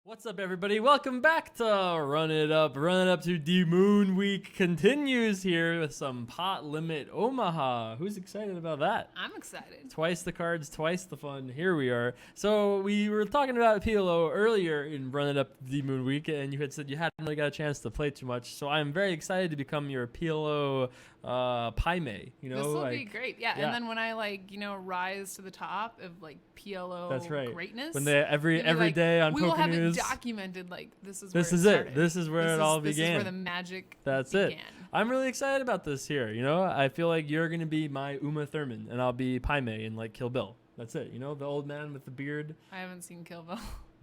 What's up, everybody? Welcome back to Run It Up. Run It Up to the Moon Week continues here with some Pot Limit Omaha. Who's excited about that? I'm excited. Twice the cards, twice the fun. Here we are. So we were talking about PLO earlier in Run It Up the Moon Week, and you had said you hadn't really got a chance to play too much. So I'm very excited to become your PLO Pai Mei. You know, this will be great. Yeah. And then when I rise to the top of PLO that's right. greatness, when they every day on we will Poker have News, it documented. This is it. This is where it all began. This is where the magic That's began. it. I'm really excited about this here. You know, I feel like you're gonna be my Uma Thurman, and I'll be Pai Mei in Kill Bill. That's it. You know, the old man with the beard. I haven't seen Kill Bill.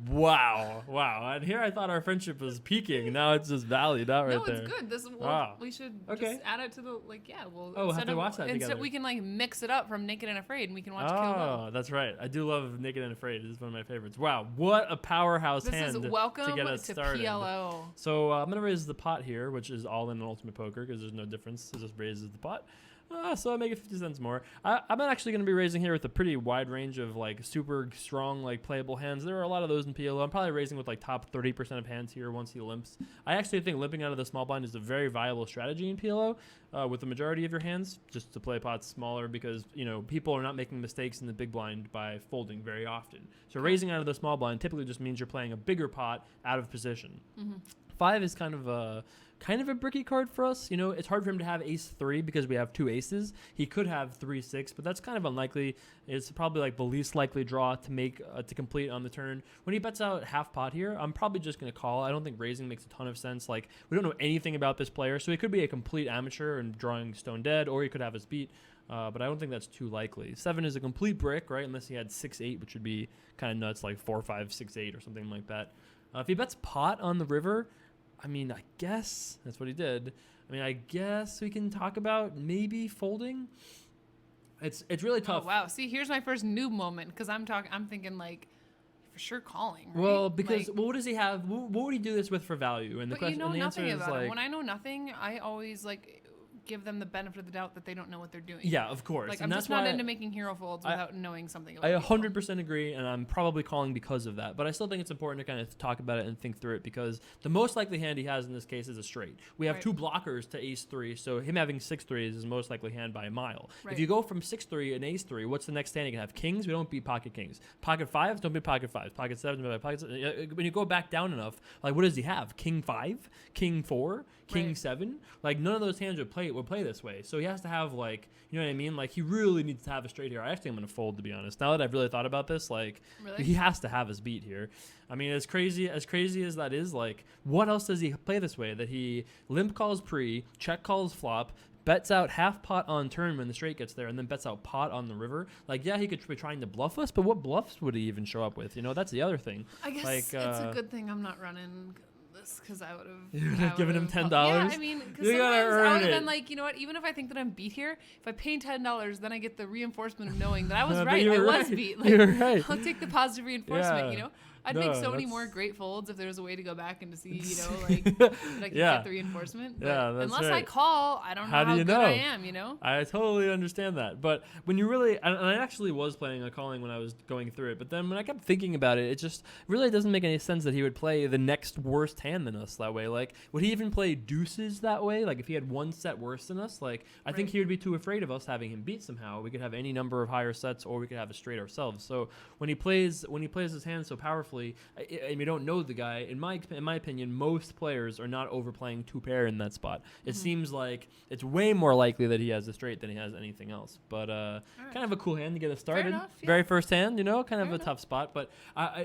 Wow. And here I thought our friendship was peaking. Now it's just valued out right there. No, it's good. We should just add it to the we'll have to watch that together. We can mix it up from Naked and Afraid, and we can watch Kill Bill. Oh, that's right. I do love Naked and Afraid. It's one of my favorites. Wow, what a powerhouse hand welcome to get us started. PLO. So I'm gonna raise the pot here, which is all in Ultimate Poker because there's no difference. It just raises the pot. So I make it 50 cents more. I'm actually going to be raising here with a pretty wide range of super strong playable hands. There are a lot of those in PLO. I'm probably raising with top 30% of hands here once he limps. I actually think limping out of the small blind is a very viable strategy in PLO with the majority of your hands, just to play pots smaller because people are not making mistakes in the big blind by folding very often. So raising out of the small blind typically just means you're playing a bigger pot out of position. Mm-hmm. 5 is kind of a bricky card for us. It's hard for him to have ace-3 because we have 2 aces. He could have 3-6, but that's kind of unlikely. It's probably the least likely draw to make to complete on the turn. When he bets out half pot here, I'm probably just going to call. I don't think raising makes a ton of sense. We don't know anything about this player, so he could be a complete amateur and drawing stone dead, or he could have us beat. But I don't think that's too likely. 7 is a complete brick, right? Unless he had 6-8, which would be kind of nuts, 4, 5, 6, 8 or something like that. If he bets pot on the river, I guess that's what he did. I guess we can talk about maybe folding. It's really tough. Oh, wow. See, here's my first noob moment because I'm thinking for sure calling. Right? Well, because what does he have? What would he do this with for value? And the question, and the answer is him. When I know nothing, I always give them the benefit of the doubt that they don't know what they're doing. Yeah, of course. I'm just not into making hero folds without knowing something about I 100% agree, and I'm probably calling because of that. But I still think it's important to kind of talk about it and think through it because the most likely hand he has in this case is a straight. We have 2 blockers to ace-3, so him having 6-3 is his most likely hand by a mile. Right. If you go from 6-3 and ace-3, what's the next hand you can have? Kings? We don't beat pocket kings. Pocket 5s? Don't beat pocket 5s. Pocket 7s? Don't beat pocket 7s. When you go back down enough, what does he have? King 5? King 4? King 7? None of those hands would play this way. So he has to have you know what I mean? He really needs to have a straight here. I actually am going to fold, to be honest. Now that I've really thought about this, really? He has to have his beat here. As crazy as that is, what else does he play this way? That he limp calls pre, check calls flop, bets out half pot on turn when the straight gets there, and then bets out pot on the river. Yeah, he could be trying to bluff us, but what bluffs would he even show up with? That's the other thing. I guess it's a good thing I'm not running because I would have. You would have given him $10. Yeah, because sometimes I would have been you know what? Even if I think that I'm beat here, if I pay $10, then I get the reinforcement of knowing that I was right. I was beat. You're right. I'll take the positive reinforcement. I'd make so many more great folds if there was a way to go back and to see, that I could get the reinforcement. But unless I call, I don't know how good I am, I totally understand that. But when you really, and I actually was planning on calling when I was going through it, but then when I kept thinking about it, it just really doesn't make any sense that he would play the next worst hand than us that way. Would he even play deuces that way? If he had one set worse than us? I think he would be too afraid of us having him beat somehow. We could have any number of higher sets, or we could have a straight ourselves. So when he plays his hand so powerfully, and we don't know the guy, in my opinion, most players are not overplaying 2-pair in that spot. It seems like it's way more likely that he has a straight than he has anything else. But kind of a cool hand to get us started. Enough, yeah. Very first hand, kind of a tough spot. But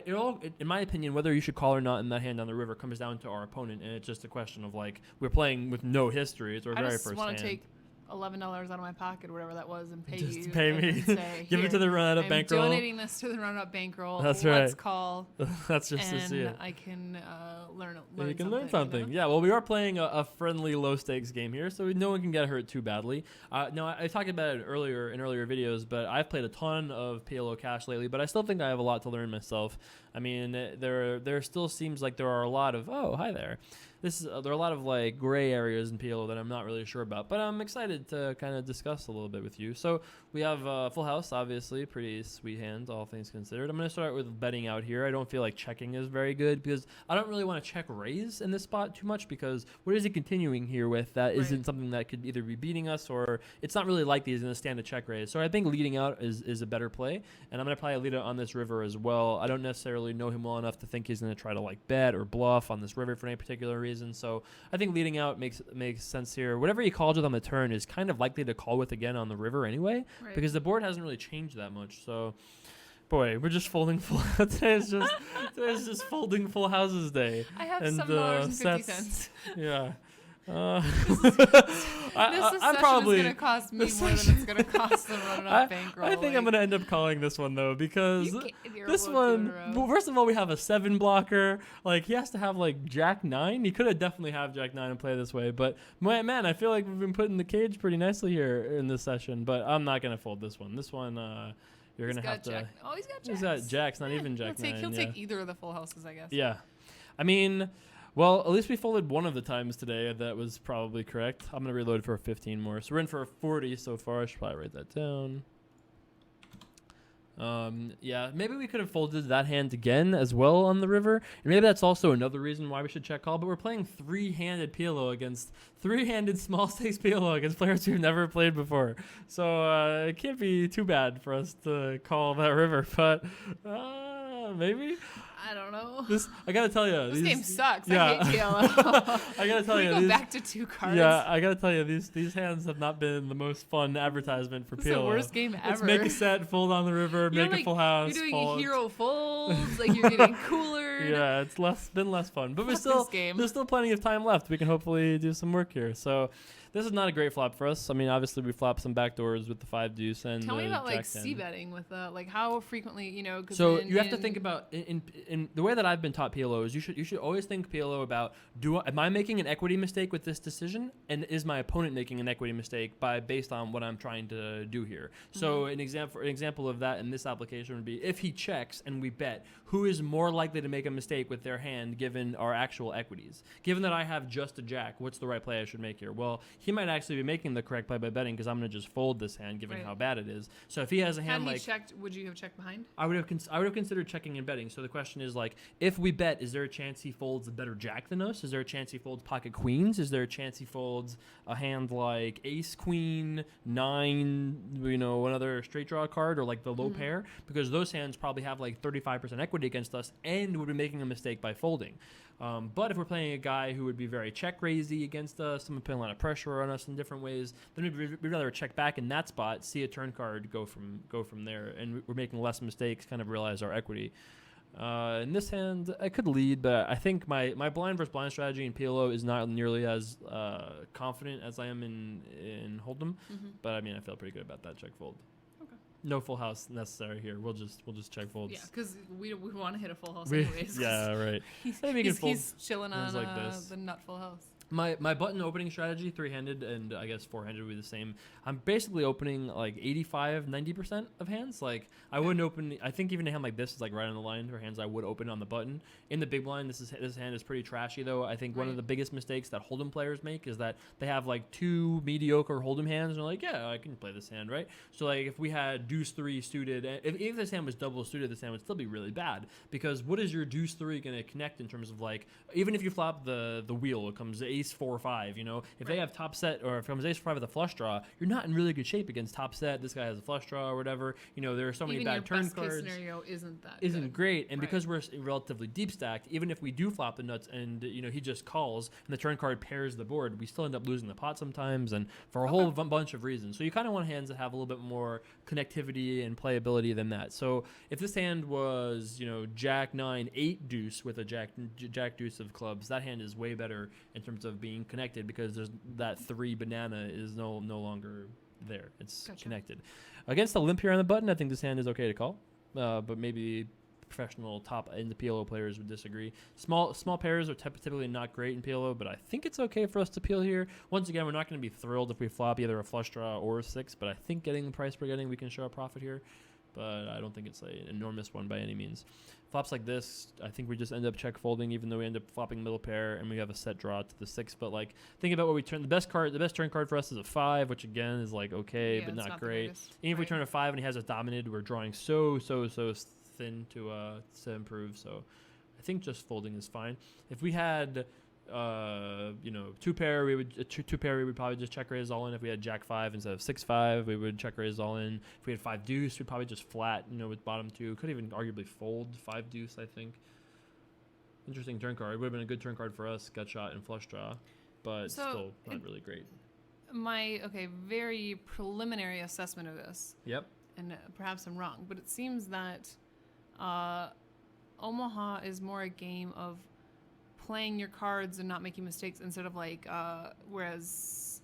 in my opinion, whether you should call or not in that hand on the river comes down to our opponent, and it's just a question of we're playing with no history. It's our very first hand. I just want to take $11 out of my pocket or whatever that was and pay just you. Just pay me. Say, Give it to the Run-It Up bankroll. I'm donating this to the Run-It Up bankroll. That's Let's right. call. That's just to see it. I can learn you can learn something. You know? Yeah, well, we are playing a friendly low-stakes game here, so no one can get hurt too badly. No, I talked about it in earlier videos, but I've played a ton of PLO Cash lately, but I still think I have a lot to learn myself. I mean, there still seems like there are a lot of... Oh, hi there. There are a lot of like gray areas in PLO that I'm not really sure about, but I'm excited to kind of discuss a little bit with you. So we have full house, obviously, pretty sweet hand, all things considered. I'm going to start with betting out here. I don't feel like checking is very good because I don't really want to check raise in this spot too much because what is he continuing here with that isn't something that could either be beating us or it's not really likely he's going to stand a check raise. So I think leading out is a better play, and I'm going to probably lead it on this river as well. I don't necessarily know him well enough to think he's going to try to like bet or bluff on this river for any particular reason. So I think leading out makes sense here. Whatever he calls with on the turn is kind of likely to call with again on the river anyway, because the board hasn't really changed that much. So, boy, we're just folding full. Today's just folding full houses day. I have $7.50. Yeah. This I'm probably is going to cost me more than it's going to cost them running up bankroll. I think I'm going to end up calling this one though because this one. Well, first of all, we have a 7 blocker. Like he has to have like Jack 9. He could have definitely have Jack 9 and play this way. But man, I feel like we've been put in the cage pretty nicely here in this session. But I'm not going to fold this one. This one. You're going to have to. Oh, he's got Jacks. He's got Jacks, not even Jack 9. He'll take either of the full houses, I guess. Yeah, I mean. Well, at least we folded one of the times today. That was probably correct. I'm going to reload for a 15 more. So we're in for a 40 so far. I should probably write that down. Yeah, maybe we could have folded that hand again as well on the river. And maybe that's also another reason why we should check call. But we're playing 3-handed PLO against 3-handed small stakes PLO against players who've never played before. So it can't be too bad for us to call that river. But maybe. I don't know. I gotta tell you, this game sucks. Yeah. I hate PLO. I gotta tell you, go back to 2 cards. Yeah, I gotta tell you, these hands have not been the most fun advertisement for PLO. It's the worst game ever. It's make a set, fold on the river, make a full house. You're doing hero folds, like you're getting cooler. Yeah, it's been less fun, but there's still plenty of time left. We can hopefully do some work here. So. This is not a great flop for us. I mean, obviously we flop some backdoors with the 5 deuce and tell me about like c-betting with like how frequently, you know. So you have to think about in the way that I've been taught PLO is you should always think PLO about am I making an equity mistake with this decision, and is my opponent making an equity mistake based on what I'm trying to do here. So an example of that in this application would be if he checks and we bet, who is more likely to make a mistake with their hand given our actual equities? Given that I have just a jack, what's the right play I should make here? Well, he might actually be making the correct play by betting because I'm going to just fold this hand given how bad it is. So if he has a hand like... checked, would you have checked behind? I would have considered checking and betting. So the question is like, if we bet, is there a chance he folds a better jack than us? Is there a chance he folds pocket queens? Is there a chance he folds a hand like ace, queen, 9, another straight draw card or like the low pair? Because those hands probably have like 35% equity against us and would be making a mistake by folding. But if we're playing a guy who would be very check raisey against us, someone putting a lot of pressure on us in different ways, then we'd rather check back in that spot, see a turn card, go from there, and we're making less mistakes, kind of realize our equity. In this hand, I could lead, but I think my blind versus blind strategy in PLO is not nearly as confident as I am in Hold'em. But I mean, I feel pretty good about that check fold. No full house necessary here. We'll just check folds. Yeah, because we want to hit a full house anyways. Yeah, right. He's chilling on like the nut full house. My button opening strategy, 3-handed and I guess 4-handed would be the same. I'm basically opening like 85-90% of hands. Like I wouldn't open. I think even a hand like this is like right on the line for hands I would open on the button. In the big blind, this hand is pretty trashy though. I think one of the biggest mistakes that Hold'em players make is that they have like 2 mediocre Hold'em hands and they're like, yeah, I can play this hand, right? So like if we had deuce 3 suited, if this hand was double suited, this hand would still be really bad because what is your deuce 3 going to connect in terms of like even if you flop the wheel, it comes ace 4 or 5, if they have top set or if it comes ace 4 5 with a flush draw, you're not in really good shape against top set. This guy has a flush draw or whatever. There are so many bad turn cards. Even your best case scenario isn't good. Great, and because we're relatively deep stacked, even if we do flop the nuts and he just calls and the turn card pairs the board, we still end up losing the pot sometimes, and for a whole bunch of reasons. So you kind of want hands that have a little bit more connectivity and playability than that. So if this hand was Jack 9 8 deuce with a Jack deuce of clubs, that hand is way better in terms of being connected because there's that 3 banana is no longer there. It's connected. Against the limp here on the button, I think this hand is okay to call, but maybe professional top end PLO players would disagree. Small pairs are typically not great in PLO, but I think it's okay for us to peel here. Once again, we're not going to be thrilled if we flop either a flush draw or a 6, but I think getting the price we're getting, we can show a profit here. But I don't think it's an enormous one by any means. Flops like this, I think we just end up check folding, even though we end up flopping middle pair and we have a set draw to the 6. But like, think about what we turn. The best turn card for us is a 5, which again is like okay, but not great. Even if we turn a 5 and he has us dominated, we're drawing so thin to improve. So I think just folding is fine. If we had two pair, we would probably just check raise all in. If we had jack 5 instead of 6-5, we would check raise all in. If we had 5 deuce, we'd probably just flat, with bottom 2. Could even arguably fold 5 deuce, I think. Interesting turn card. It would have been a good turn card for us, gut shot and flush draw, but still not really great. My very preliminary assessment of this. Yep. And perhaps I'm wrong, but it seems that Omaha is more a game of playing your cards and not making mistakes instead of whereas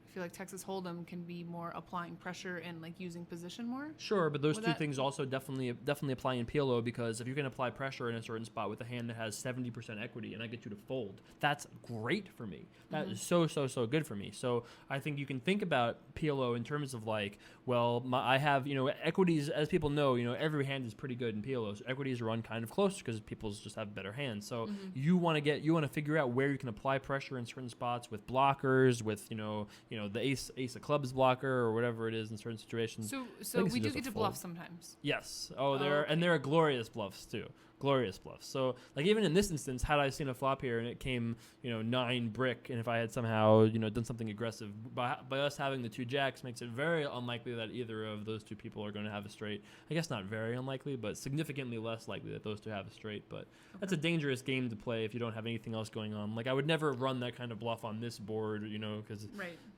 I feel like Texas Hold'em can be more applying pressure and like using position more. Sure, but those two things also definitely apply in PLO, because if you can apply pressure in a certain spot with a hand that has 70% equity and I get you to fold, that's great for me. That is so good for me. So I think you can think about PLO in terms of like, well, I have, equities, as people know, every hand is pretty good in PLO. So equities run kind of close because people just have better hands. So you want to figure out where you can apply pressure in certain spots with blockers, with, the ace of clubs blocker or whatever it is in certain situations. So we do get to bluff sometimes. Yes. And there are glorious bluffs too. Glorious bluffs. So like even in this instance, had I seen a flop here and it came 9 brick, and if I had somehow done something aggressive, by us having the 2 jacks makes it very unlikely that either of those 2 people are going to have a straight. I guess not very unlikely, but significantly less likely that those 2 have a straight. But that's a dangerous game to play if you don't have anything else going on. Like I would never run that kind of bluff on this board, because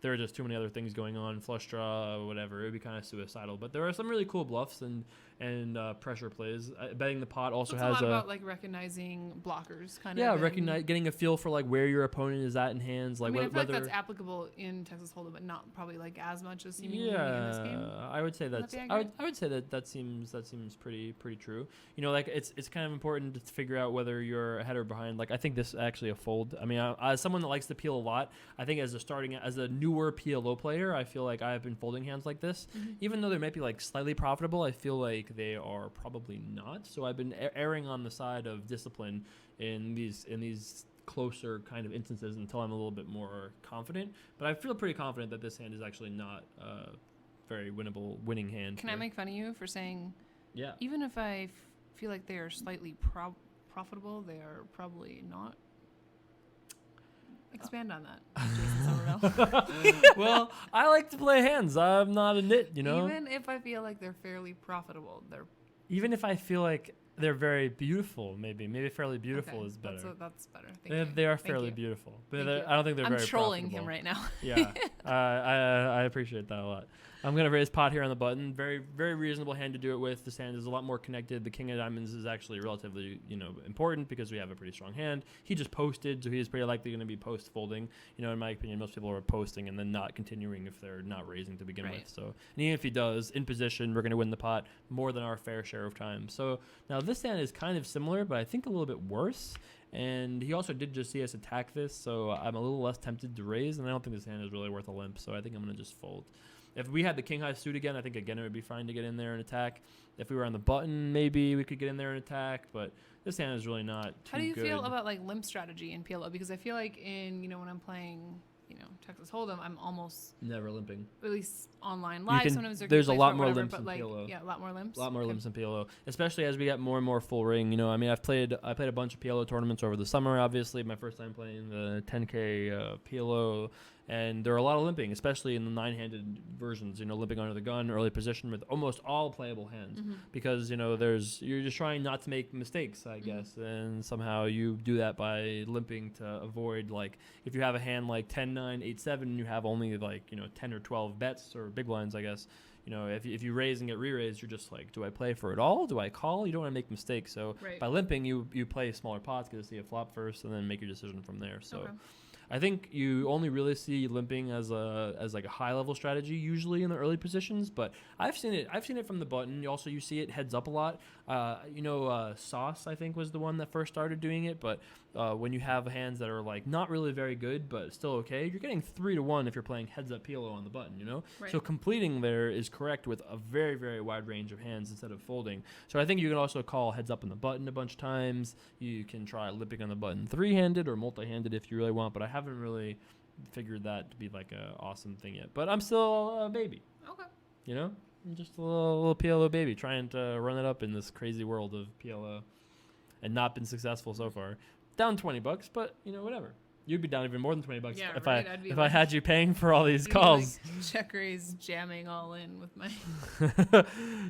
there are just too many other things going on, flush draw, whatever. It would be kind of suicidal. But there are some really cool bluffs and pressure plays. Betting the pot also has a lot about like recognizing blockers, kind of. Yeah, getting a feel for like where your opponent is at in hands. Like I feel like that's applicable in Texas Hold'em, but not probably like as much as seemingly in this game. I would say that's. I would say that seems pretty true. Like it's kind of important to figure out whether you're ahead or behind. Like I think this is actually a fold. I mean, as someone that likes to peel a lot, I think as a newer PLO player, I feel like I have been folding hands like this, even though they might be like slightly profitable. I feel like they are probably not. So I've been erring on the side of discipline in these closer kind of instances until I'm a little bit more confident. But I feel pretty confident that this hand is actually not a very winning hand. Can I make fun of you for saying, even if I feel like they are slightly profitable, they are probably not? Expand on that, Jason Somerville. Well, I like to play hands. I'm not a nit, Even if I feel like they're fairly profitable, even if I feel like they're very beautiful, maybe fairly beautiful is better. That's better. They are fairly beautiful, but I don't think they're very profitable. I'm trolling him right now. Yeah, I appreciate that a lot. I'm going to raise pot here on the button. Very, very reasonable hand to do it with. This hand is a lot more connected. The king of diamonds is actually relatively, important because we have a pretty strong hand. He just posted, so he is pretty likely going to be post folding. In my opinion, most people are posting and then not continuing if they're not raising to begin with. So, and even if he does, in position, we're going to win the pot more than our fair share of time. So now this hand is kind of similar, but I think a little bit worse. And he also did just see us attack this, so I'm a little less tempted to raise, and I don't think this hand is really worth a limp, so I think I'm going to just fold. If we had the king high suit again, I think again it would be fine to get in there and attack. If we were on the button, maybe we could get in there and attack, but this hand is really not too good. How do you feel about like limp strategy in PLO? Because I feel like in, when I'm playing, Texas Hold'em, I'm almost never limping. At least online live. Sometimes there's a lot more limps in PLO. Yeah, a lot more limps. A lot more limps in PLO, especially as we get more and more full ring. I played a bunch of PLO tournaments over the summer. Obviously, my first time playing the 10K PLO. And there are a lot of limping, especially in the 9-handed versions, limping under the gun, early position with almost all playable hands. Because, you're just trying not to make mistakes, I guess. And somehow you do that by limping to avoid, like, if you have a hand like 10-9, 8-7, you have only, 10 or 12 bets or big blinds, I guess. If you raise and get re-raised, you're just like, do I play for it all? Do I call? You don't want to make mistakes. So by limping, you play smaller pots, get to see a flop first, and then make your decision from there. So. Okay. I think you only really see limping as like a high level strategy usually in the early positions, but I've seen it from the button. You see it heads up a lot. Sauce I think was the one that first started doing it, but when you have hands that are like not really very good but still okay, you're getting 3-1 if you're playing heads up PLO on the button, you know? Right. So completing there is correct with a very, very wide range of hands instead of folding. So I think you can also call heads up on the button a bunch of times. You can try limping on the button 3-handed or multi-handed if you really want, but I haven't really figured that to be like a awesome thing yet. But I'm still a baby. Okay. You know? I'm just a little PLO baby trying to run it up in this crazy world of PLO and not been successful so far. Down $20, but you know, whatever. You'd be down even more than $20 Yeah, if right? I had you paying for all these calls. Like check raise jamming all in with my.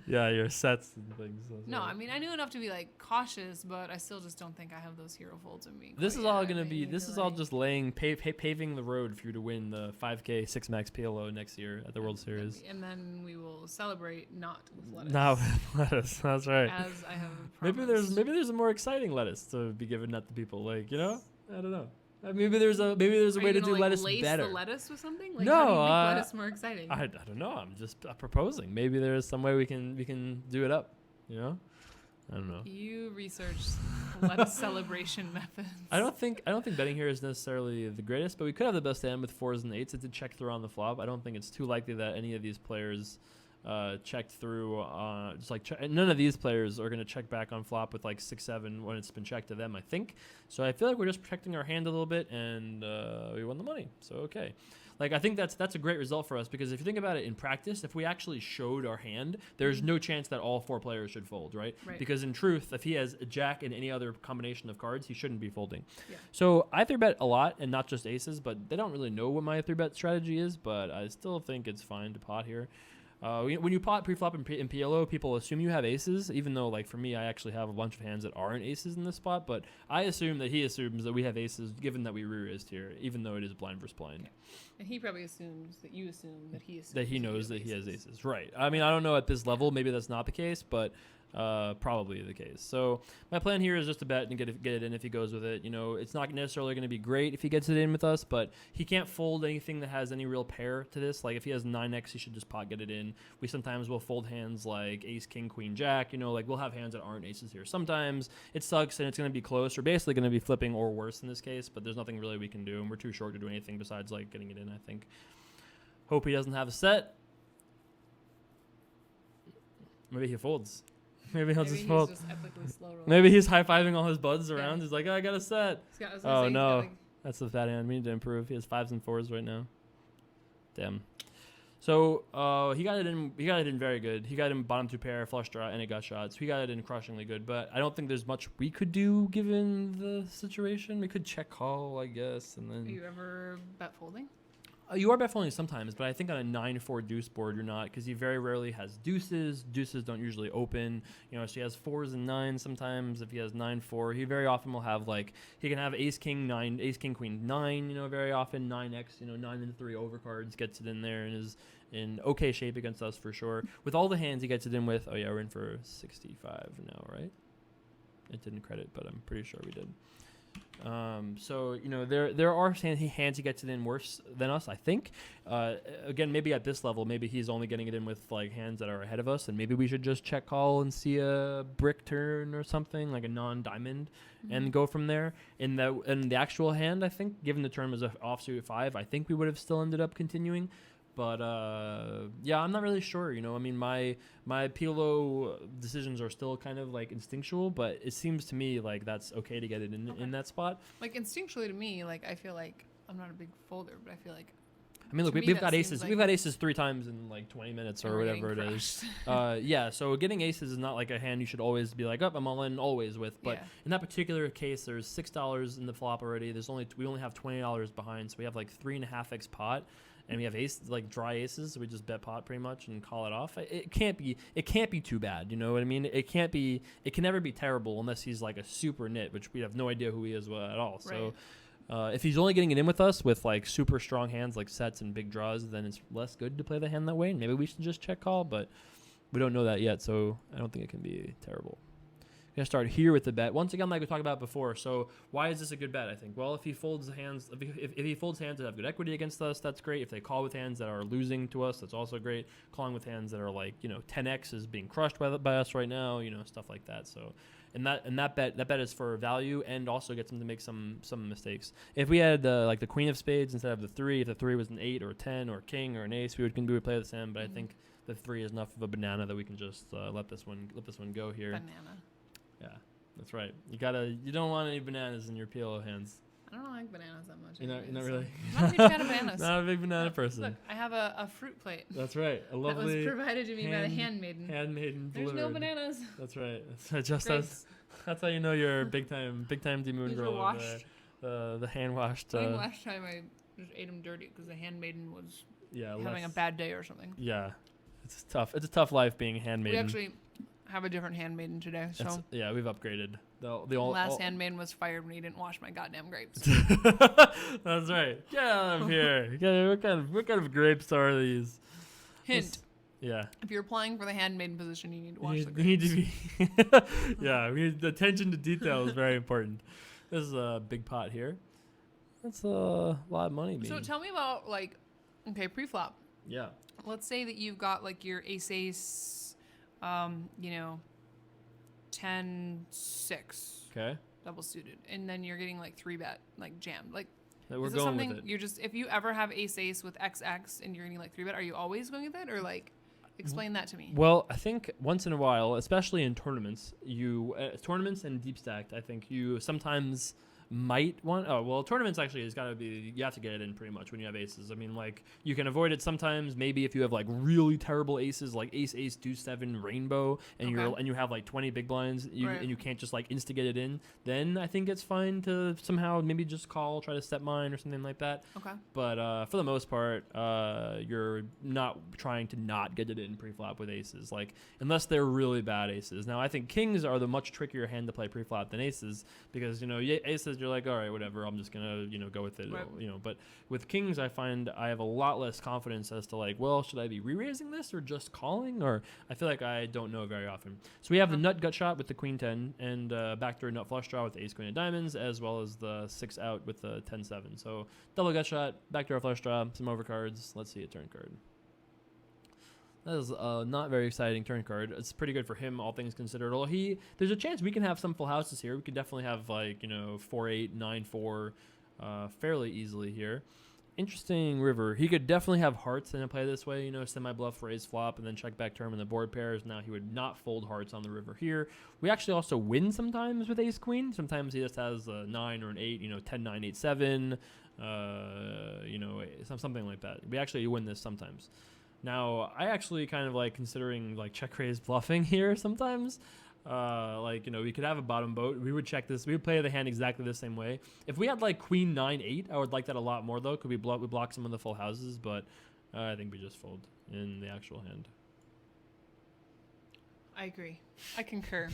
Yeah, your sets and things. No, I mean I knew enough to be like cautious, but I still just don't think I have those hero folds in me. This is all gonna be. This is all just laying paving the road for you to win the 5K 6 Max PLO next year at the World Series. And then we will celebrate not with lettuce. Not with lettuce. That's right. As I have promised. Maybe there's a more exciting lettuce to be given at the people. Like, you know, I don't know. Maybe there's a way to do lettuce lace better. The lettuce with something? Like, no, how do you make lettuce more exciting? I don't know. I'm just proposing. Maybe there's some way we can do it up. You know, I don't know. You researched lettuce celebration methods. I don't think betting here is necessarily the greatest, but we could have the best hand with 4s and 8s. It's a check through on the flop. I don't think it's too likely that any of these players checked through. None of these players are going to check back on flop with like 6-7 when it's been checked to them, I think. So I feel like we're just protecting our hand a little bit, and we won the money. So okay. Like, I think that's a great result for us, because if you think about it in practice, if we actually showed our hand, there's no chance that all 4 players should fold, right? Because in truth, if he has a jack and any other combination of cards, he shouldn't be folding. Yeah. So I 3-bet a lot, and not just aces, but they don't really know what my 3-bet strategy is, but I still think it's fine to pot here. When you pot pre-flop in PLO, people assume you have aces, even though, like, for me, I actually have a bunch of hands that aren't aces in this spot, but I assume that he assumes that we have aces, given that we re-raised here, even though it is blind versus blind. Okay. And he probably assumes that you assume that he assumes that he knows that he has aces. Right. I mean, I don't know at this level. Maybe that's not the case, but probably the case. So my plan here is just to bet and get it in if he goes with it. You know, it's not necessarily going to be great if he gets it in with us, but he can't fold anything that has any real pair to this. Like if he has 9x, he should just pot get it in. We sometimes will fold hands like ace, king, queen, jack. You know, like we'll have hands that aren't aces here. Sometimes it sucks and it's going to be close. We're basically going to be flipping or worse in this case, but there's nothing really we can do, and we're too short to do anything besides like getting it in, I think. Hope he doesn't have a set. Maybe he folds. Maybe he'll just fold. Just epically slow rolling. Maybe he's high-fiving all his buds around. He's like, oh, I got a set. Oh, no. That's the fat hand. We need to improve. He has 5s and 4s right now. Damn. So he got it in. He got it in very good. He got in bottom 2 pair, flush draw, and it got shots. So he got it in crushingly good. But I don't think there's much we could do given the situation. We could check call, I guess, and then. Are you ever bet folding? You are bet folding sometimes, but I think on a 9-4 deuce board you're not, because he very rarely has deuces. Deuces don't usually open. You know, so he has 4s and 9s sometimes. If he has 9-4, he very often will have like he can have ace king 9, ace king queen 9. You know, very often 9x. You know, 9 and 3 overcards, gets it in there and is in okay shape against us for sure. With all the hands he gets it in with. Oh yeah, we're in for 65 now, right? It didn't credit, but I'm pretty sure we did. So you know there are hands he gets it in worse than us, I think. Again, maybe at this level, maybe he's only getting it in with like hands that are ahead of us, and maybe we should just check call and see a brick turn or something like a non-diamond, and go from there. In the actual hand, I think, given the turn was an offsuit 5, I think we would have still ended up continuing. But yeah, I'm not really sure. You know, I mean, my PLO decisions are still kind of like instinctual, but it seems to me like that's okay to get it in that spot. Like instinctually to me, like I feel like I'm not a big folder, but I feel like. I mean, look, we've got aces. Like we've got aces 3 times in like 20 minutes or whatever it is. Yeah, so getting aces is not like a hand you should always be like, oh, I'm all in always with. But in that particular case, there's $6 in the flop already. We only have $20 behind, so we have like 3.5x pot. And we have like dry aces, so we just bet pot pretty much and call it off. It can't be too bad, you know what I mean? It can never be terrible unless he's like a super nit, which we have no idea who he is at all. Right. So if he's only getting it in with us with like super strong hands like sets and big draws, then it's less good to play the hand that way. And maybe we should just check call, but we don't know that yet, so I don't think it can be terrible. We gotta start here with the bet. Once again, like we talked about before. So why is this a good bet? I think. Well, if he folds hands, if he folds hands that have good equity against us, that's great. If they call with hands that are losing to us, that's also great. Calling with hands that are like 10x is being crushed by us right now. Stuff like that. So. And that bet is for value and also gets him to make some mistakes. If we had the queen of spades instead of the 3, if the 3 was an 8 or a 10 or a king or an ace, we would play this hand. But I think the 3 is enough of a banana that we can just let this one go here. Banana. Yeah, that's right. You don't want any bananas in your PLO hands. I don't like bananas that much. You're not really. I'm not a big fan of bananas. Not a big banana person. Look, I have a fruit plate. That's right. A lovely. That was provided to me by the handmaiden. Handmaiden There's delivered. no bananas. That's right. That's how you know you're big time dmoongirl. Washed. The hand washed. I think last time I just ate them dirty because the handmaiden was having a bad day or something. Yeah, it's tough. It's a tough life being a handmaiden. We actually have a different handmaiden today, so we've upgraded. The last handmaiden was fired when he didn't wash my goddamn grapes. That's right. Get out of here. What kind of grapes are these? Hint. Yeah. If you're applying for the handmaiden position, you need to wash the grapes. Need to be the attention to detail is very important. This is a big pot here. That's a lot of money. So tell me about pre-flop. Yeah. Let's say that you've got your ace, 10-6. Okay. Double suited, and then you're getting 3-bet jammed. We're is this going something with it. you're just, if you ever have ace with XX and you're getting 3-bet, are you always going with it, or explain that to me? Well, I think once in a while, especially in tournaments, tournaments and deep stacked, I think you sometimes might want. Oh, well, tournaments actually has got to be. You have to get it in pretty much when you have aces. I mean, you can avoid it sometimes. Maybe if you have really terrible aces, like ace, deuce, 7, rainbow, and you have 20 big blinds, and you can't just instigate it in. Then I think it's fine to somehow maybe just call, try to step mine or something like that. Okay. But for the most part, you're not trying to not get it in pre-flop with aces, unless they're really bad aces. Now I think kings are the much trickier hand to play pre-flop than aces because aces. You're all right, whatever. I'm just gonna, go with it. Right. But with kings, I find I have a lot less confidence as to well, should I be re-raising this or just calling? Or I feel like I don't know very often. So we have the nut gut shot with the queen 10 and backdoor nut flush draw with the ace queen of diamonds, as well as the 6 out with the 10-7. So double gut shot, backdoor flush draw, some overcards. Let's see a turn card. That is not very exciting turn card. It's pretty good for him, all things considered. Well, there's a chance we can have some full houses here. We could definitely have 4-8, 9-4, fairly easily here. Interesting river. He could definitely have hearts and play this way. Semi bluff, raise flop, and then check back turn in the board pairs. Now he would not fold hearts on the river here. We actually also win sometimes with ace queen. Sometimes he just has a 9 or an 8. 10-9, 8-7. Something like that. We actually win this sometimes. Now, I actually kind of considering check raise bluffing here sometimes. We could have a bottom boat. We would check this. We would play the hand exactly the same way. If we had queen 9-8, I would like that a lot more though. Could we block some of the full houses? But I think we just fold in the actual hand. I agree. I concur.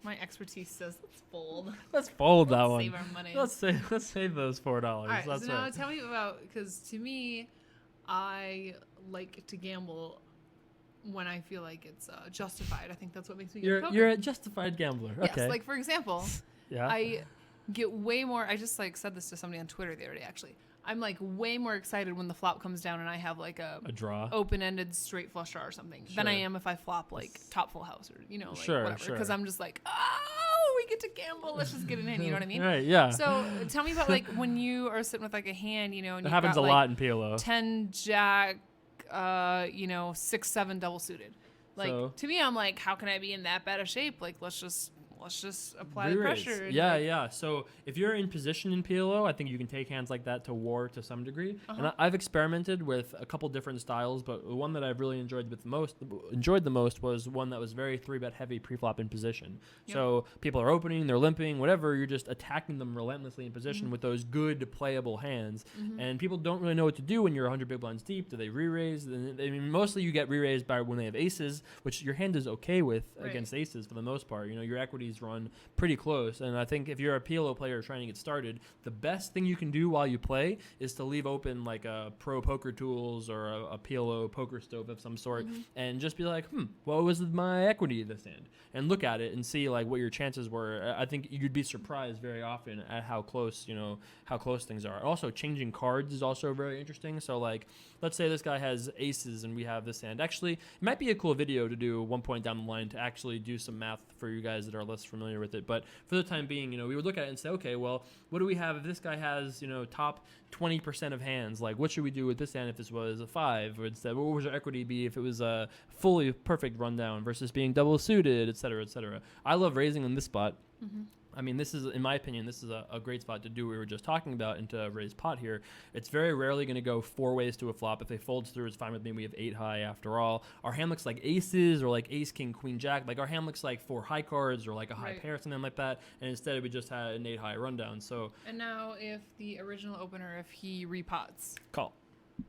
My expertise says let's fold. Let's fold that one. Save our money. Let's save those $4. All right. That's so now tell me about, because to me, I like to gamble when I feel like it's justified. I think that's what makes me good at poker. You're a justified gambler. Okay. Yes, for example, yeah. I get way more. I just said this to somebody on Twitter the other day. Actually, I'm way more excited when the flop comes down and I have a draw, open-ended straight flush draw or something than I am if I flop top full house or whatever. Because I'm just oh, we get to gamble. Let's just get it in. You know what I mean? Right. Yeah. So tell me about when you are sitting with a hand, and it happens a lot in PLO. 10 jack. 6-7 double suited. To me, I'm how can I be in that bad of shape? Let's just apply the pressure. Yeah. So if you're in position in PLO, I think you can take hands like that to war to some degree. And I've experimented with a couple different styles, but the one that I've really enjoyed the most was one that was very 3-bet heavy pre-flop in position. Yep. So people are opening, they're limping, whatever. You're just attacking them relentlessly in position with those good playable hands. And people don't really know what to do when you're 100 big blinds deep. Do they re-raise? Mostly you get re-raised by when they have aces, which your hand is okay with against aces for the most part. Your equity these run pretty close. And I think if you're a PLO player trying to get started, the best thing you can do while you play is to leave open like a Pro Poker Tools or a PLO poker stove of some sort, and just be like, what was my equity this hand? And look at it and see like what your chances were. I think you'd be surprised very often at how close things are. Also, changing cards is also very interesting. So like, let's say this guy has aces and we have this hand. Actually, it might be a cool video to do one point down the line to actually do some math for you guys that are less familiar with it. But for the time being, we would look at it and say, okay, well, what do we have if this guy has, top 20% of hands? Like, what should we do with this hand if this was a 5? Or instead, what would our equity be if it was a fully perfect rundown versus being double suited, et cetera, et cetera. I love raising in this spot. I mean, this is, in my opinion, this is a great spot to do what we were just talking about and to raise pot here. It's very rarely going to go 4 ways to a flop. If they folds through, it's fine with me. We have 8 high after all. Our hand looks like aces or like ace, king, queen, jack. Like our hand looks like 4 high cards or like a high pair or something like that. And instead we just had an 8 high rundown. So. And now if the original opener, if he repots. Call.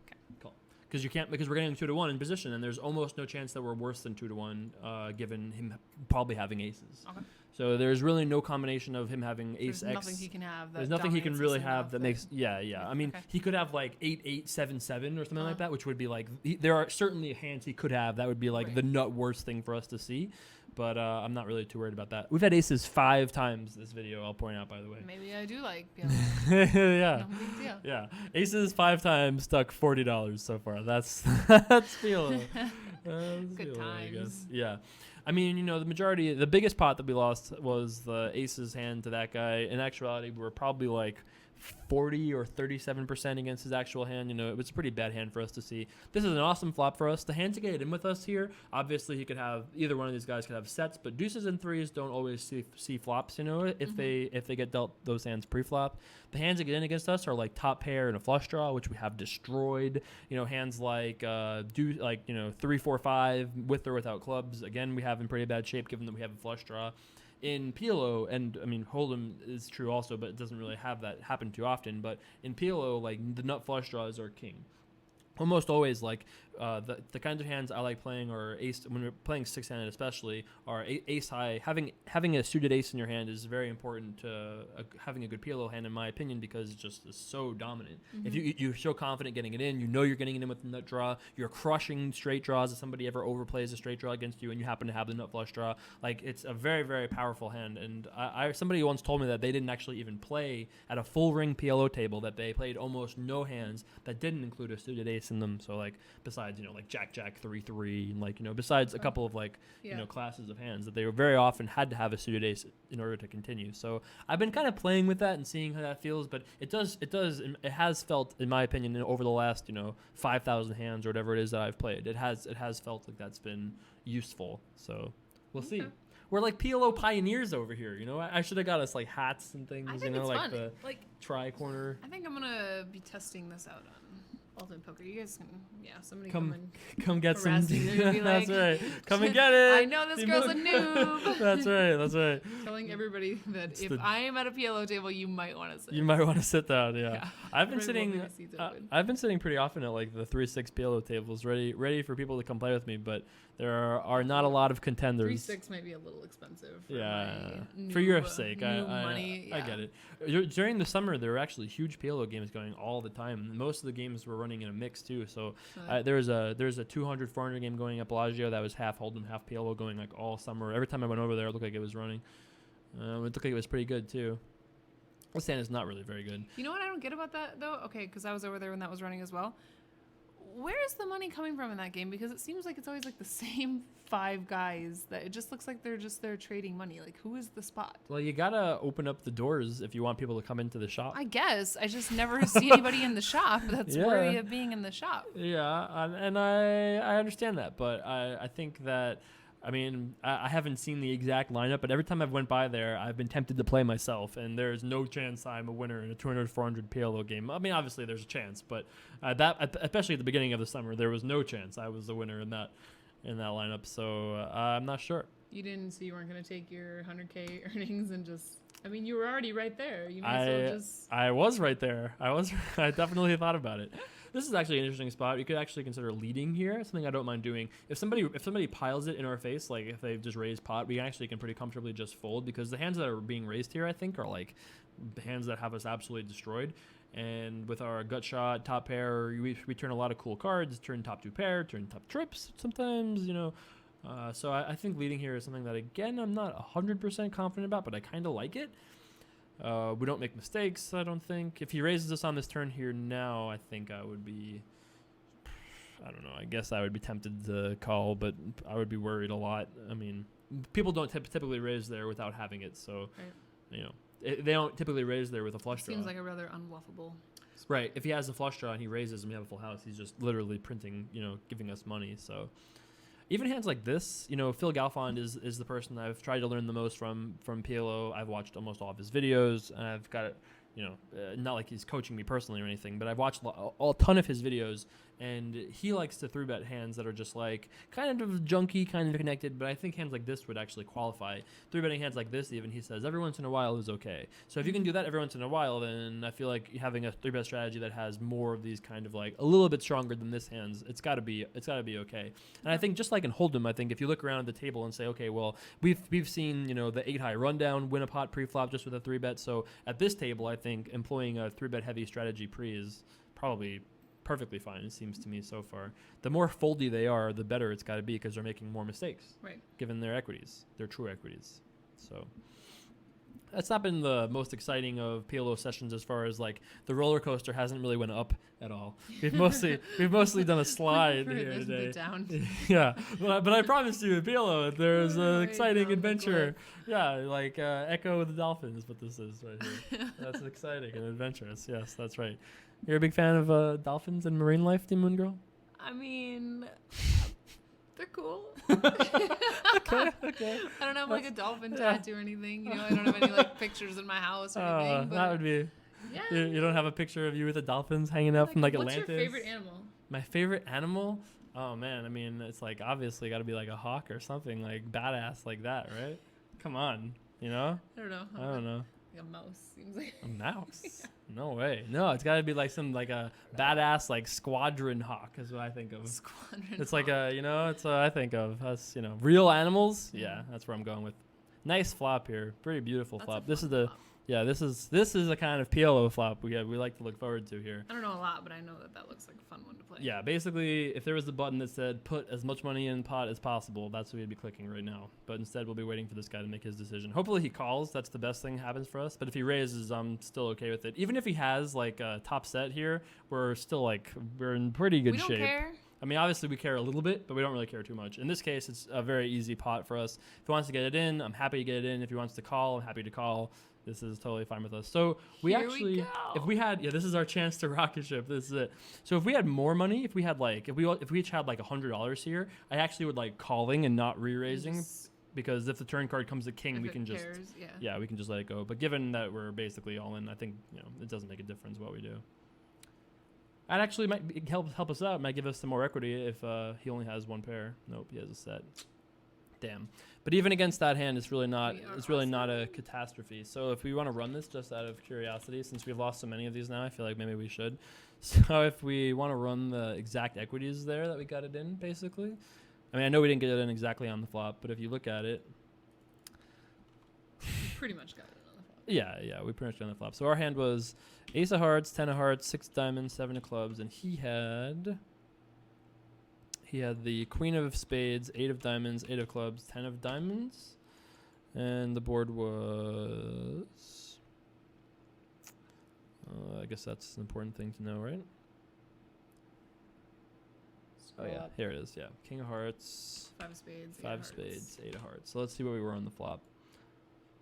Okay. Call. Because we're getting 2-1 in position, and there's almost no chance that we're worse than 2-1, given him probably having aces. Okay. So there's really no combination of him having ace There's X. Nothing he can have. There's nothing he can really have that makes. Yeah. I mean, he could have like 8-8, 7-7 or something like that, which would be like. There are certainly hands he could have that would be like the nut worst thing for us to see. But I'm not really too worried about that. We've had aces 5 times this video, I'll point out, by the way. Maybe I do like yeah. No big deal. Yeah. Aces 5 times, stuck $40 so far. That's PLO. Good times. I guess. Yeah. I mean, the biggest pot that we lost was the aces hand to that guy. In actuality, we were probably like 40 or 37% against his actual hand. It was a pretty bad hand for us to see. This is an awesome flop for us. The hand to get it in with us here, obviously he could have, either one of these guys could have sets, but deuces and 3s don't always see flops, if they get dealt those hands pre-flop. The hands that get in against us are like top pair and a flush draw, which we have destroyed. Hands like 3, 4, 5 with or without clubs. Again, we have in pretty bad shape given that we have a flush draw. In PLO, and I mean Hold'em is true also, but it doesn't really have that happen too often. But in PLO, like the nut flush draws are king. Almost always, like the kinds of hands I like playing are ace. When we're playing 6-handed, especially, are ace high. Having a suited ace in your hand is very important to having a good PLO hand, in my opinion, because it just is so dominant. If you're so confident getting it in, you're getting it in with the nut draw. You're crushing straight draws. If somebody ever overplays a straight draw against you, and you happen to have the nut flush draw, like it's a very, very powerful hand. And somebody once told me that they didn't actually even play at a full ring PLO table, that they played almost no hands that didn't include a suited ace in them. So like besides like Jack 3-3, and like besides a couple of like classes of hands, that they very often had to have a suited ace in order to continue. So I've been kind of playing with that and seeing how that feels, but it has felt, in my opinion, over the last 5,000 hands or whatever it is that I've played, it has felt like that's been useful. So we'll see. We're like PLO pioneers over here, I should have got us like hats and things, it's like fun. the tri-corner. I think I'm gonna be testing this out on Ultimate Poker. You guys can, somebody come get some. That's right. Come and get it. I know this girl's a noob. That's right. Telling everybody that if I am at a PLO table, you might want to sit. You might want to sit down. Yeah. I've been sitting. I've been sitting pretty often at like the 3-6 PLO tables, ready for people to come play with me. But there are not a lot of contenders. 3-6 might be a little expensive. For your sake, money. I get it. During the summer, there were actually huge PLO games going all the time. Most of the games were running in a mix too. So there's a 200-400 game going at Bellagio that was half Hold'em, half PLO going like all summer. Every time I went over there, it looked like it was running. It looked like it was pretty good too. This hand is not really very good. You know what I don't get about that though? Okay, because I was over there when that was running as well. Where is the money coming from in that game? Because it seems like it's always like the same 5 guys that it just looks like they're just there trading money. Like, who is the spot? Well, you gotta open up the doors if you want people to come into the shop. I guess. I just never see anybody in the shop that's worthy of being in the shop. Yeah, and I understand that, but I think that, I mean, I haven't seen the exact lineup, but every time I've went by there, I've been tempted to play myself, and there's no chance I'm a winner in a 200-400 PLO game. I mean, obviously there's a chance, but especially at the beginning of the summer, there was no chance I was the winner in that lineup. So I'm not sure. You didn't, so you weren't going to take your 100K earnings and just. I mean, you were already right there. You might as well just. I was right there. I definitely thought about it. this is actually an interesting spot. You could actually consider leading here. Something I don't mind doing. If somebody piles it in our face, like if they've just raised pot, we actually can pretty comfortably just fold, because the hands that are being raised here, I think, are like hands that have us absolutely destroyed. And with our gut shot, top pair, we turn a lot of cool cards, turn top 2 pair, turn top trips sometimes, you know. So I think leading here is something that, again, I'm not 100% confident about, but I kind of like it. We don't make mistakes, I don't think. If he raises us on this turn here now, I think I would be, I don't know, I guess I would be tempted to call, but I would be worried a lot. I mean, people don't typically raise there without having it, so, you know. They don't typically raise there with a flush draw. Seems like a rather unbluffable. Right. If he has a flush draw and he raises and we have a full house, he's just literally printing, you know, giving us money. So even hands like this, you know, Phil Galfond is the person I've tried to learn the most from PLO. I've watched almost all of his videos, and I've got it, you know, not like he's coaching me personally or anything, but I've watched a ton of his videos, and he likes to 3-bet hands that are just like kind of junky, kind of connected, but I think hands like this would actually qualify. 3-betting hands like this, even, he says, every once in a while is okay. So if you can do that every once in a while, then I feel like having a 3-bet strategy that has more of these kind of like a little bit stronger than this hands, it's got to be okay. And I think just like in Hold'em, I think if you look around at the table and say, okay, well, we've seen, you know, the 8-high rundown win a pot pre-flop just with a 3-bet. So at this table, I think employing a 3-bet heavy strategy pre is probably perfectly fine, it seems to me so far. The more foldy they are, the better it's got to be, because they're making more mistakes, right, given their equities, their true equities. So that's not been the most exciting of PLO sessions, as far as like the roller coaster hasn't really went up at all. We've mostly done a slide here today. Down. Yeah, but I promised you at PLO there's an exciting adventure. Yeah, like Echo with the Dolphins, what this is right here. That's exciting and adventurous. Yes, that's right. You're a big fan of dolphins and marine life, dmoongirl? I mean, they're cool. Okay. I don't have like a dolphin tattoo or anything. You know, I don't have any like pictures in my house or anything. But that would be. Yeah. You don't have a picture of you with the dolphins hanging out from like what's Atlantis? What's your favorite animal? My favorite animal? Oh man, I mean, it's like obviously got to be like a hawk or something like badass like that, right? Come on, you know? I don't know. I don't know. Like a mouse seems like. A mouse? Yeah. No way. No, it's got to be like some like a badass like squadron hawk is what I think of. Squadron. It's like a, you know, it's what I think of. Us, you know, real animals. Yeah, that's where I'm going with. Nice flop here. Pretty beautiful flop. This is the flop. Yeah, this is a kind of PLO flop we like to look forward to here. I don't know a lot, but I know that looks like a fun one to play. Yeah, basically, if there was a button that said put as much money in pot as possible, that's what we'd be clicking right now. But instead, we'll be waiting for this guy to make his decision. Hopefully, he calls. That's the best thing that happens for us. But if he raises, I'm still okay with it. Even if he has like a top set here, we're in pretty good shape. We don't care. I mean, obviously we care a little bit, but we don't really care too much. In this case, it's a very easy pot for us. If he wants to get it in, I'm happy to get it in. If he wants to call, I'm happy to call. This is totally fine with us. So if we had, this is our chance to rocket ship. This is it. So if we had more money, if we each had like $100 here, I actually would like calling and not re-raising, because if the turn card comes to king, we can just, we can just let it go. But given that we're basically all in, I think, you know, it doesn't make a difference what we do. That actually might help us out. Might give us some more equity if he only has one pair. Nope, he has a set. Damn. But even against that hand, it's really not a catastrophe. So if we want to run this just out of curiosity, since we've lost so many of these now, I feel like maybe we should. So if we want to run the exact equities there that we got it in, basically. I mean, I know we didn't get it in exactly on the flop, but if you look at it, we pretty much got it on the flop. Yeah, we pretty much got it on the flop. So our hand was ace of hearts, 10 of hearts, 6 diamonds, 7 of clubs, and he had the queen of spades, 8 of diamonds, 8 of clubs, 10 of diamonds, and the board was, I guess that's an important thing to know, right? Oh yeah, here it is. Yeah, king of hearts, 5 of spades, 5 of spades, 8 of hearts. So let's see what we were on the flop.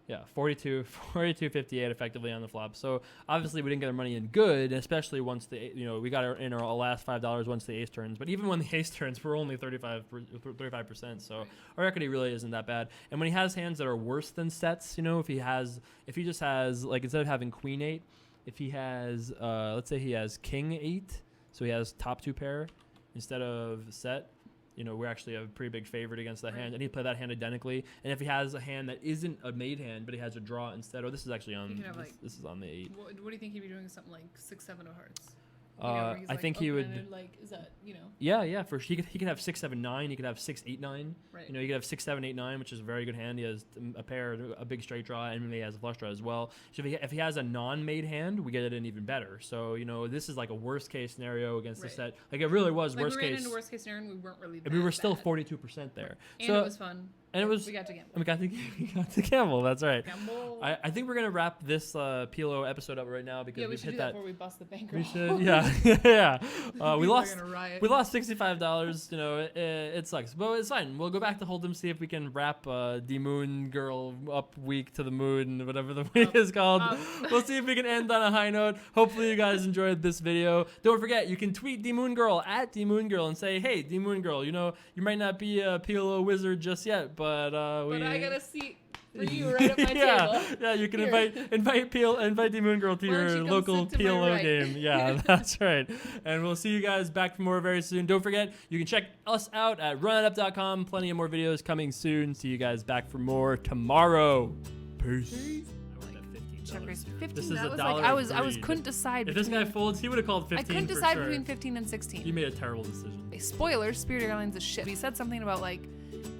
Yeah, 42.58 effectively on the flop. So obviously we didn't get our money in good, especially once we got our last $5 once the ace turns. But even when the ace turns, we're only 35%. So our equity really isn't that bad. And when he has hands that are worse than sets, you know, if he just has, like, instead of having queen 8, if he has, let's say he has king 8, so he has top 2 pair instead of set. You know, we're actually a pretty big favorite against that hand, and he'd play that hand identically. And if he has a hand that isn't a made hand, but he has a draw instead, this is actually on, this is on the 8. What do you think he'd be doing? Something like 6, 7 of hearts. where he's, I like, think he would. open-ended, like, is that, you know? Yeah, for sure. He could have 6-7-9. He could have 6-8-9. Right. You know, he could have 6-7-8-9, which is a very good hand. He has a pair, a big straight draw, and he has a flush draw as well. So if he has a non-made hand, we get it in even better. So you know, this is like a worst case scenario against the set. Like it really was Like worst we ran case. into worst case scenario, and we weren't really. And we were that still bad. 42% there. And so it was fun. And it was. We got to gamble. We got to gamble. That's right. Gamble. I think we're gonna wrap this PLO episode up right now because Yeah, we we've should hit do that that. before we bust the bank. We should. Yeah. Yeah. We People are lost. gonna riot. We lost $65. You know, it sucks, but it's fine. We'll go back to Hold'em, see if we can wrap dmoongirl up week to the moon, whatever the week is called. We'll see if we can end on a high note. Hopefully, you guys enjoyed this video. Don't forget, you can tweet dmoongirl at dmoongirl and say, "Hey, dmoongirl, you know, you might not be a PLO wizard just yet, but But I got a seat for you right at my table. Yeah, you can Here. invite dmoongirl to Why don't your you come local sit to my PLO right? game. Yeah, that's right. And we'll see you guys back for more very soon. Don't forget, you can check us out at runitup.com. Plenty of more videos coming soon. See you guys back for more tomorrow. Peace. Check raise 15. This is that a was dollar like I was greed. couldn't decide. If this guy between- folds, he would have called 15. I couldn't for decide sure. between 15 and 16. You made a terrible decision. Spoiler: Spirit Airlines is shit. He said something about like,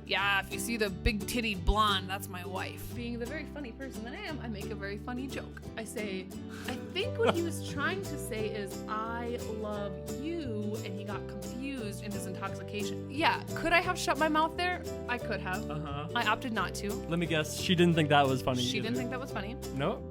yeah, if you see the big titty blonde, that's my wife. Being the very funny person that I am, I make a very funny joke. I say, I think what he was trying to say is, I love you, and he got confused in his intoxication. Yeah, could I have shut my mouth there? I could have. Uh-huh. I opted not to. Let me guess. She didn't think that was funny. She either. didn't think that was funny. No?